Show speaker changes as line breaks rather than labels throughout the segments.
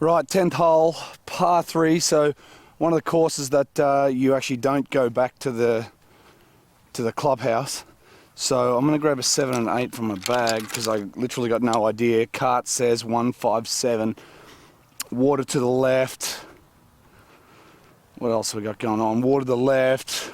Right, 10th hole, par 3. So one of the courses that you actually don't go back to the clubhouse. So I'm going to grab a 7 and 8 from my bag because I literally got no idea. Cart says 157. Water to the left. What else have we got going on? Water to the left.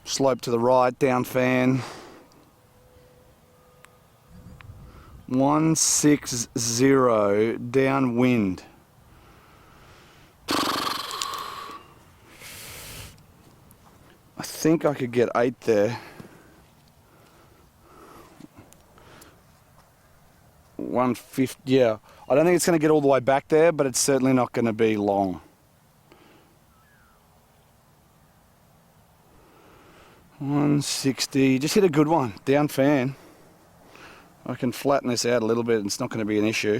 Slope to the right, down fan. 160 downwind. I think I could get 8 there. 150, yeah. I don't think it's going to get all the way back there, but it's certainly not going to be long. $160, just hit a good one, down fan. I can flatten this out a little bit and it's not going to be an issue.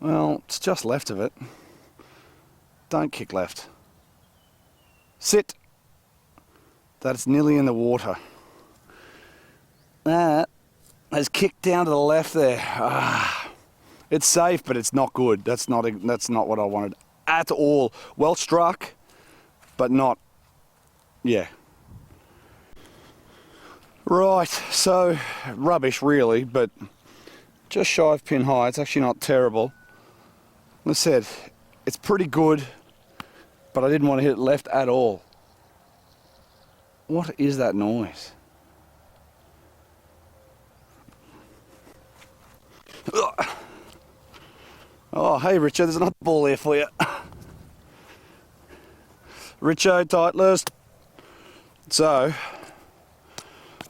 Well, it's just left of it. Don't kick left. Sit. That's nearly in the water. That has kicked down to the left there. It's safe, but it's not good. That's not what I wanted at all. Well struck, but not, yeah. Right, so rubbish really, but just shy of pin high. It's actually not terrible. Like I said, it's pretty good, but I didn't want to hit it left at all. What is that noise? Ugh. Oh, hey Richo, there's another ball here for you. Richo, Titleist. So,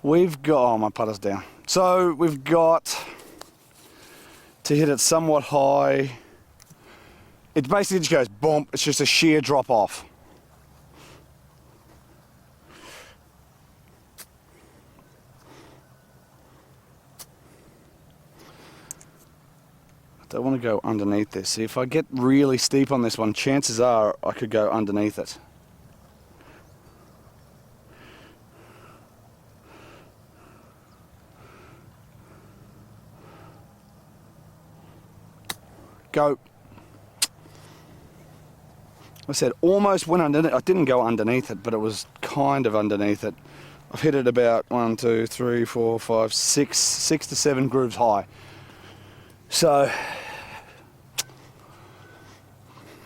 we've got, oh, my putter's down. So, we've got to hit it somewhat high. It basically just goes boom, it's just a sheer drop off. I don't want to go underneath this. See, if I get really steep on this one, chances are I could go underneath it. Go. I said almost went underneath. I didn't go underneath it, but it was kind of underneath it. I've hit it about 1, 2, 3, 4, 5, 6 to 7 grooves high. So,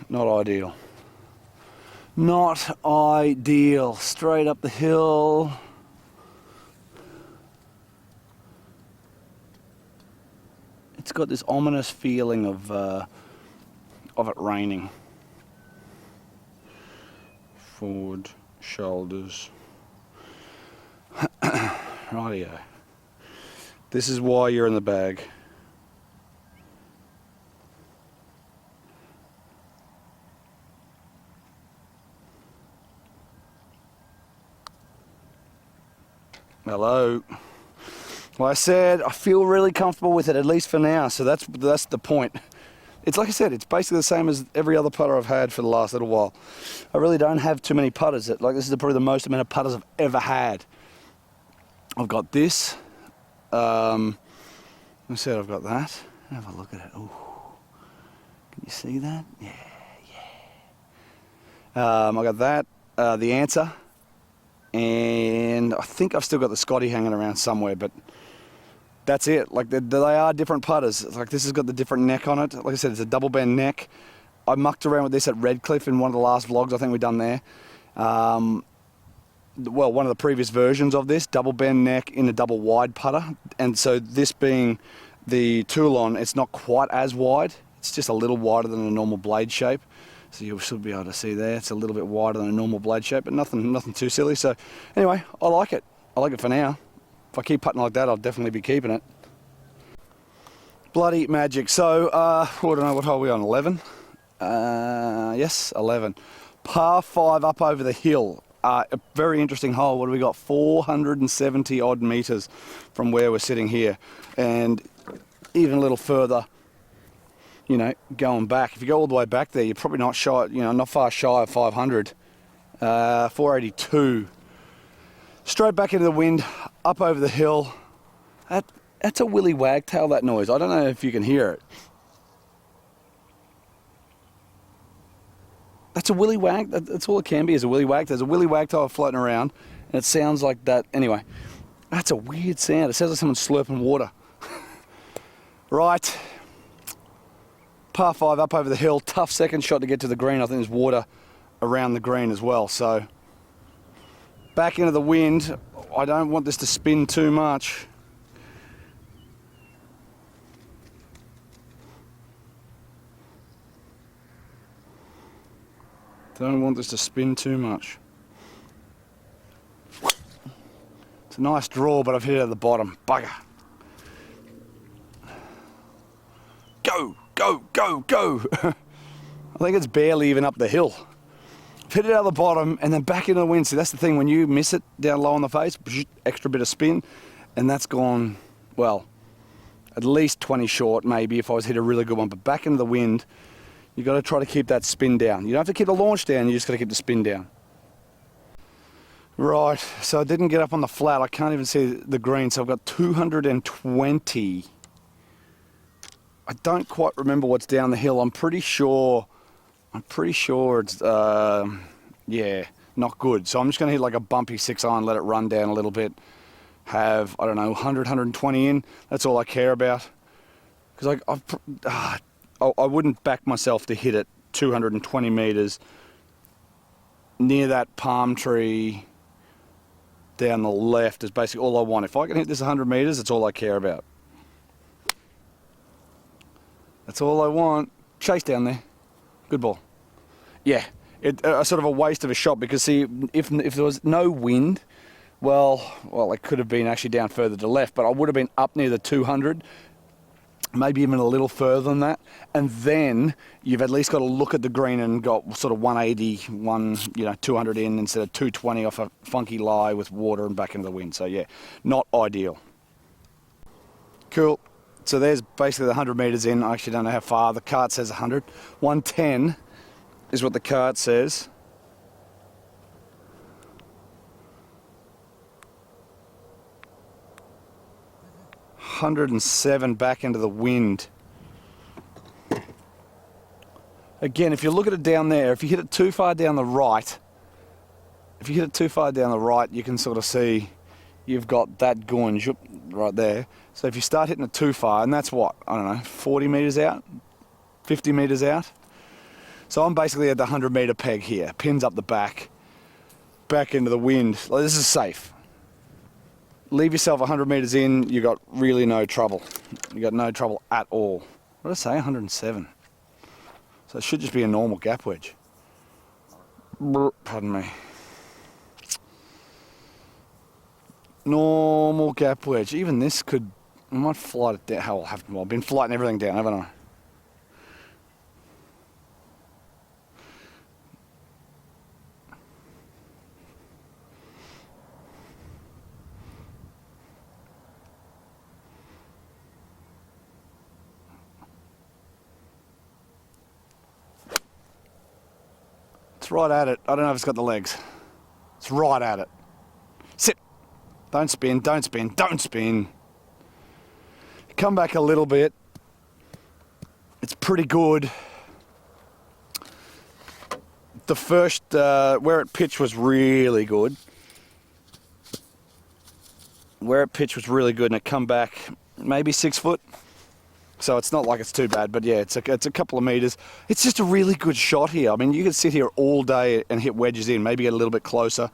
not ideal. Not ideal. Straight up the hill. It's got this ominous feeling of it raining. Forward, shoulders. Rightio. This is why you're in the bag. Hello. Like I said, I feel really comfortable with it, at least for now, so that's the point. It's like I said, it's basically the same as every other putter I've had for the last little while. I really don't have too many putters. Like, this is probably the most amount of putters I've ever had. I've got this. I said I've got that. Have a look at it. Ooh. Can you see that? Yeah, yeah. I got that, the answer. And I think I've still got the Scotty hanging around somewhere, but that's it. Like, they are different putters. Like, this has got the different neck on it. Like I said, it's a double bend neck. I mucked around with this at Redcliffe in one of the last vlogs I think we've done there. Well, one of the previous versions of this, double bend neck in a double wide putter. And so this being the Toulon, it's not quite as wide. It's just a little wider than a normal blade shape. So you should be able to see there, it's a little bit wider than a normal blade shape, but nothing too silly. So anyway, I like it. I like it for now. If I keep putting like that, I'll definitely be keeping it. Bloody magic. So, I don't know, what hole are we on, 11? Yes, 11. Par 5 up over the hill. A very interesting hole. What do we got? 470 odd meters from where we're sitting here. And even a little further, you know, going back. If you go all the way back there, you're probably not shy, you know, not far shy of 500. 482. Straight back into the wind, up over the hill. That's a willy wagtail, that noise. I don't know if you can hear it. That's a willy wag. That's all it can be, is a willy wag. There's a willy wagtail floating around, and it sounds like that. Anyway, that's a weird sound. It sounds like someone slurping water. Right. Par 5 up over the hill. Tough second shot to get to the green. I think there's water around the green as well. So back into the wind. I don't want this to spin too much. Don't want this to spin too much. It's a nice draw, but I've hit it at the bottom. Bugger. Go, go, go, go. I think it's barely even up the hill. Hit it out the bottom and then back into the wind. See, that's the thing, when you miss it down low on the face, extra bit of spin, and that's gone, well, at least 20 short maybe if I was hit a really good one, but back into the wind. You've got to try to keep that spin down. You don't have to keep the launch down, you just got to keep the spin down. Right, so I didn't get up on the flat. I can't even see the green, so I've got 220. I don't quite remember what's down the hill. I'm pretty sure it's, yeah, not good. So I'm just going to hit like a bumpy 6-iron, let it run down a little bit. Have, I don't know, 100, 120 in. That's all I care about. Because I wouldn't back myself to hit it 220 metres near that palm tree down the left is basically all I want. If I can hit this 100 metres, that's all I care about. That's all I want. Chase down there. Good ball. Yeah, sort of a waste of a shot because, see, if there was no wind, well, it could have been actually down further to left, but I would have been up near the 200. Maybe even a little further than that, and then you've at least got to look at the green and got sort of 180, 200 in instead of 220 off a funky lie with water and back into the wind. So yeah, not ideal. Cool. So there's basically the 100 metres in. I actually don't know how far. The cart says 100. 110 is what the cart says. $107 back into the wind. Again, if you look at it down there, if you hit it too far down the right, you can sort of see you've got that gunge right there. So if you start hitting it too far, and that's what, I don't know, 40 metres out, 50 metres out. So I'm basically at the 100 metre peg here, pins up the back into the wind. Like, this is safe. Leave yourself 100 metres in, you got really no trouble. You got no trouble at all. What did I say? 107. So it should just be a normal gap wedge. Pardon me. Normal gap wedge. Even this could, I might flight it down. Hell, I've been flighting everything down, haven't I? It's right at it. I don't know if it's got the legs. It's right at it. Sit. Don't spin, don't spin, don't spin. Come back a little bit. It's pretty good. The first, where it pitched was really good. And it come back maybe 6 foot. So it's not like it's too bad, but yeah, it's a couple of metres. It's just a really good shot here. I mean, you could sit here all day and hit wedges in, maybe get a little bit closer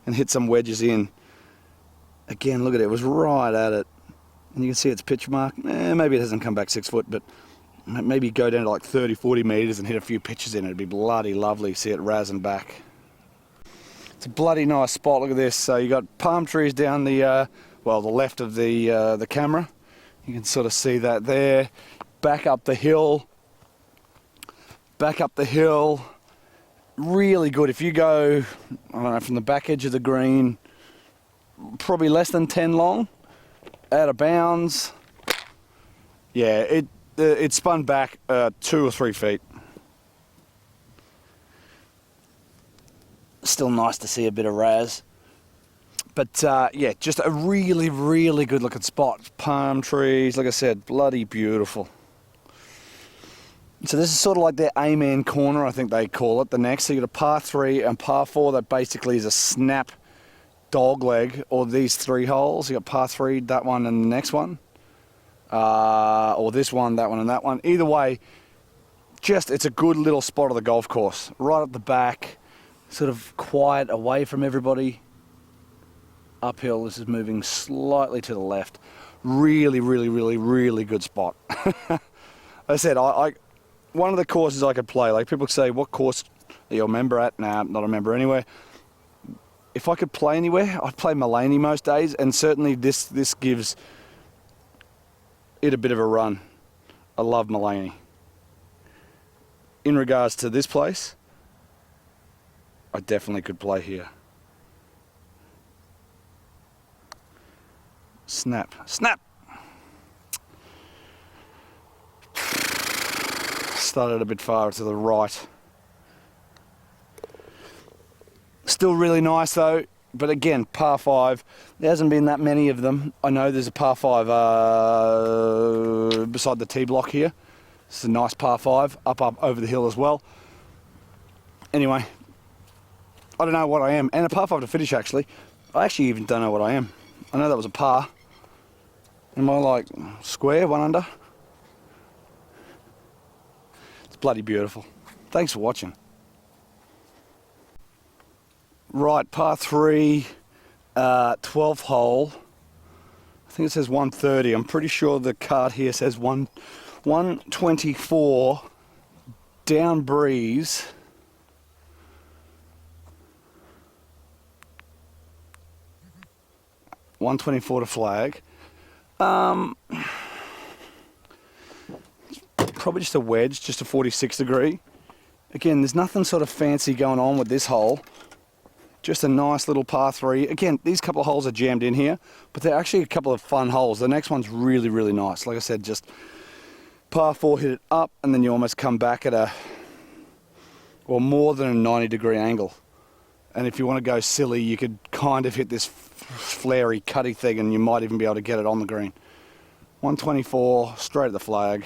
and hit some wedges in. Again, look at it, it was right at it. And you can see its pitch mark. Maybe it hasn't come back 6 foot, but maybe go down to like 30, 40 metres and hit a few pitches in it. It'd be bloody lovely, see it razzing back. It's a bloody nice spot, look at this. So you got palm trees down the left of the camera. You can sort of see that there. Back up the hill. Really good. If you go, I don't know, from the back edge of the green, probably less than 10 long, out of bounds. Yeah, it spun back 2 or 3 feet. still nice to see a bit of raz. But yeah, just a really, really good looking spot. Palm trees, like I said, bloody beautiful. So this is sort of like their A-man corner, I think they call it, the next. So you got a par 3 and par 4 that basically is a snap dog leg, or these 3 holes. You got par 3, that one and the next one. Or this one, that one and that one. Either way, just it's a good little spot of the golf course. Right at the back, sort of quiet, away from everybody. Uphill, this is moving slightly to the left. Really, really, really, really good spot. I said, one of the courses I could play, like people say, what course are you a member at? Nah, not a member anywhere. If I could play anywhere, I'd play Mullaney most days, and certainly this gives it a bit of a run. I love Mullaney. In regards to this place, I definitely could play here. Snap, snap! Started a bit far to the right. Still really nice though, but again, par 5. There hasn't been that many of them. I know there's a par 5 beside the tee block here. It's a nice par 5, up over the hill as well. Anyway, I don't know what I am, and a par 5 to finish actually. I actually even don't know what I am. I know that was a par. Am I like square, 1 under? It's bloody beautiful. Thanks for watching. Right, par 3, 12th hole. I think it says 130. I'm pretty sure the card here says 124 down breeze. $124 to flag. Probably just a wedge, just a 46 degree. Again, there's nothing sort of fancy going on with this hole. Just a nice little par 3. Again, these couple of holes are jammed in here, but they're actually a couple of fun holes. The next one's really, really nice. Like I said, just par 4, hit it up, and then you almost come back at more than a 90-degree angle. And if you want to go silly, you could kind of hit this flary, cutty thing, and you might even be able to get it on the green. 124, straight at the flag.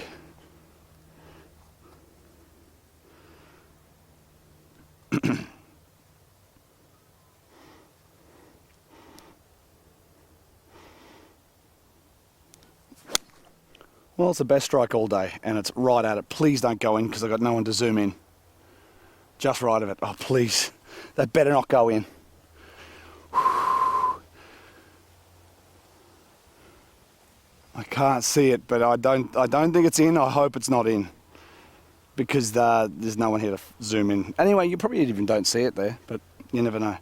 Well, it's the best strike all day, and it's right at it. Please don't go in, because I've got no one to zoom in. Just right of it. Oh, please. They better not go in. I can't see it, but I don't think it's in. I hope it's not in, because there's no one here to zoom in. Anyway, you probably even don't see it there, but you never know.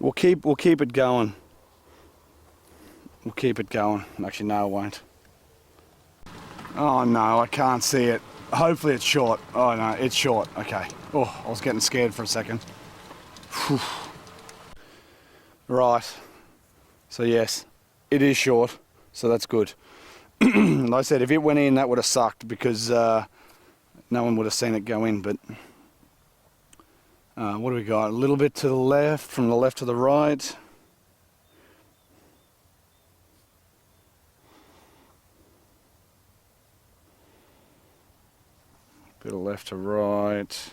We'll keep it going. We'll keep it going. Actually, no, I won't. Oh no, I can't see it. Hopefully it's short. Oh no, it's short. Okay. Oh, I was getting scared for a second. Whew. Right. So yes, it is short. So that's good. Like I said, if it went in, that would have sucked, because no one would have seen it go in. But what do we got? A little bit to the left, from the left to the right. Bit of left to right.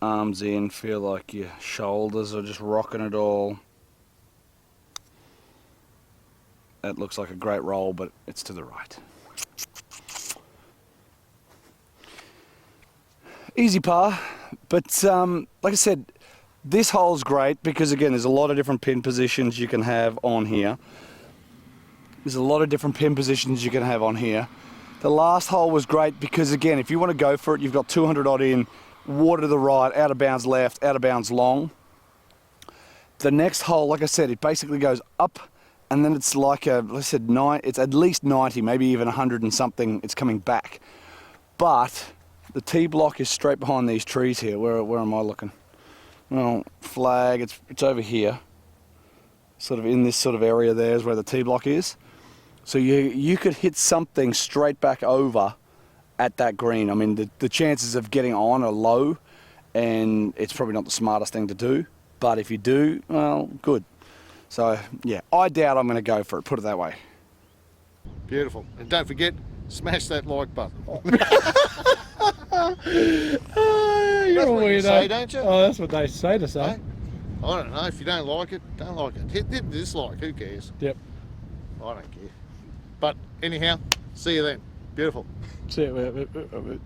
Arms in, feel like your shoulders are just rocking it all. That looks like a great roll, but it's to the right. Easy par, but like I said, this hole's great because, again, there's a lot of different pin positions you can have on here. There's a lot of different pin positions you can have on here. The last hole was great because, again, if you want to go for it, you've got 200 odd in, water to the right, out of bounds left, out of bounds long. The next hole, like I said, it basically goes up, and then it's like like I said, it's at least 90, maybe even 100 and something. It's coming back, but the tee block is straight behind these trees here. Where am I looking? Well, flag. It's over here, sort of in this sort of area. There is where the tee block is. So you could hit something straight back over at that green. I mean, the chances of getting on are low, and it's probably not the smartest thing to do. But if you do, well, good. So, yeah, I doubt I'm going to go for it, put it that way.
Beautiful. And don't forget, smash that like button.
You're
That's
a
what you
weirdo.
say, don't you?
Oh, that's what they say to say.
Hey? I don't know. If you don't like it, don't like it. Hit dislike. Who cares?
Yep.
I don't care. But anyhow, see you then. Beautiful.
See it.